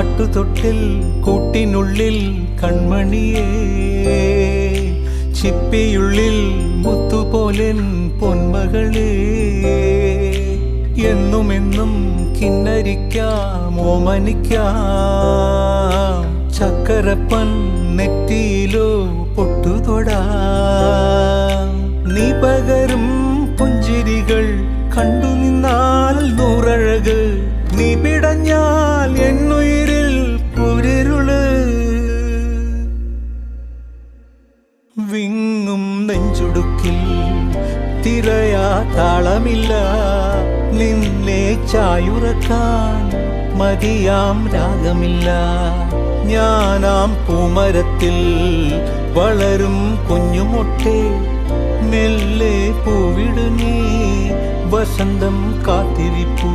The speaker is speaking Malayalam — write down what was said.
പാട്ടുതൊട്ടിൽ കൂട്ടിനുള്ളിൽ കൺമണിയേ, ചിപ്പിയുള്ളിൽ മുത്തുപോലെൻ പൊന്മകളേ, എന്നുമെന്നും കിന്നരിക്കാം ഓമനിക്കാം, ചക്കരപ്പൻ നെറ്റിയിലോ പൊട്ടുതൊടാം. നീ പകരും പുഞ്ചിരികൾ കണ്ടു നിന്നാൽ നൂറഴക്, നീ പിടഞ്ഞാൽ എന്നുയിരിൽ കുരിരുള്. വിങ്ങും നെഞ്ചുടുക്കിൽ തിരയാ താളമില്ല, നിന്നെ ചായുറക്കാൻ മതിയാം രാഗമില്ല. ഞാനാം പൂമരത്തിൽ വളരും കുഞ്ഞുമൊട്ടെ, മെല്ലെ പൂവിടു നീ വസന്തം കാത്തിരിപ്പൂ.